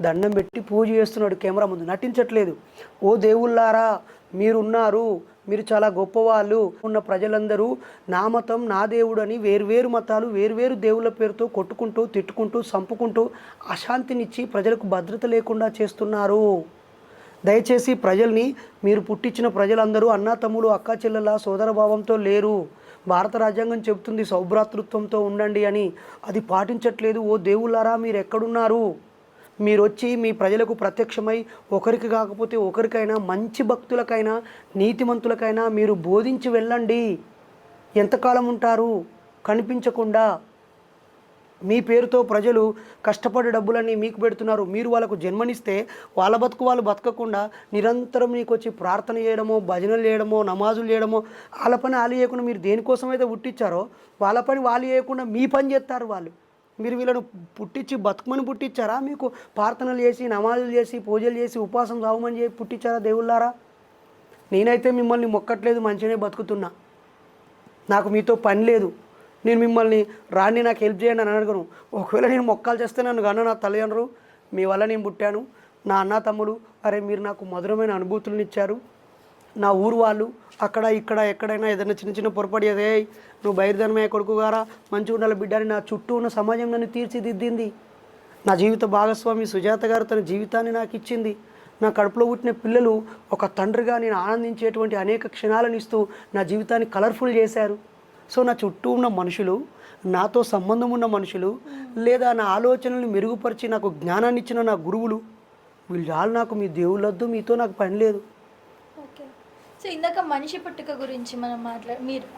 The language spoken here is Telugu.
దండం పెట్టి పూజ చేస్తున్నాడు కెమెరా ముందు, నటించట్లేదు. ఓ దేవుళ్ళారా మీరున్నారు, మీరు చాలా గొప్పవాళ్ళు, ఉన్న ప్రజలందరూ నా మతం నా దేవుడు అని వేరువేరు మతాలు వేరువేరు దేవుళ్ళ పేరుతో కొట్టుకుంటూ తిట్టుకుంటూ చంపుకుంటూ అశాంతినిచ్చి ప్రజలకు భద్రత లేకుండా చేస్తున్నారు. దయచేసి ప్రజల్ని, మీరు పుట్టించిన ప్రజలందరూ అన్నా తమ్ముడు అక్కా చెల్లెల సోదరభావంతో లేరు. భారత రాజ్యాంగం చెబుతుంది సౌభ్రాతృత్వంతో ఉండండి అని, అది పాటించట్లేదు. ఓ దేవుళ్ళారా మీరు ఎక్కడున్నారు? మీరు వచ్చి మీ ప్రజలకు ప్రత్యక్షమై ఒకరికి కాకపోతే ఒకరికైనా, మంచి భక్తులకైనా నీతిమంతులకైనా మీరు బోధించి వెళ్ళండి. ఎంతకాలం ఉంటారు కనిపించకుండా? మీ పేరుతో ప్రజలు కష్టపడే డబ్బులన్నీ మీకు పెడుతున్నారు. మీరు వాళ్ళకు జన్మనిస్తే వాళ్ళ బతుకు వాళ్ళు బతకకుండా నిరంతరం మీకు వచ్చి ప్రార్థన చేయడమో, భజనలు చేయడమో, నమాజులు చేయడమో, వాళ్ళ పని వాళ్ళు చేయకుండా, మీరు దేనికోసమైతే పుట్టించారో వాళ్ళ పని వాళ్ళు చేయకుండా మీ పని చేస్తారు వాళ్ళు. మీరు వీళ్ళను పుట్టించి బతుకమని పుట్టించారా? మీకు ప్రార్థనలు చేసి నమాజులు చేసి పూజలు చేసి ఉపవాసం సాగమని చెప్పి పుట్టించారా దేవుళ్ళారా? నేనైతే మిమ్మల్ని మొక్కట్లేదు, మంచిగానే బతుకుతున్నా. నాకు మీతో పని లేదు. నేను మిమ్మల్ని రాండి నాకు హెల్ప్ చేయండి అని అడగను. ఒకవేళ నేను మొక్కాలు చేస్తే నన్ను కన్నా నా తల్లిదండ్రులు, మీ వల్ల నేను పుట్టాను, నా అన్న తమ్ముడు, అరే మీరు నాకు మధురమైన అనుభూతులను ఇచ్చారు. నా ఊరు వాళ్ళు అక్కడ ఇక్కడ ఎక్కడైనా ఏదైనా చిన్న చిన్న పొరపాటు చేస్తే, నువ్వు బహిర్ధనమే కొడుకు గారా మంచిగా ఉండాలి బిడ్డ అని నా చుట్టూ ఉన్న సమాజం నన్ను తీర్చిదిద్దింది. నా జీవిత భాగస్వామి సుజాత గారు తన జీవితాన్ని నాకు ఇచ్చింది. నా కడుపులో పుట్టిన పిల్లలు ఒక తండ్రిగా నేను ఆనందించేటువంటి అనేక క్షణాలను ఇస్తూ నా జీవితాన్ని కలర్ఫుల్ చేశారు. సో నా చుట్టూ ఉన్న మనుషులు, నాతో సంబంధం ఉన్న మనుషులు, లేదా నా ఆలోచనలను మెరుగుపరిచి నాకు జ్ఞానాన్ని ఇచ్చిన నా గురువులు, వీళ్ళు చాలు నాకు. మీ దేవుళ్ళొద్దు, మీతో నాకు పని లేదు. ఓకే. సో ఇందాక మనిషి పుట్టుక గురించి మనం మీరు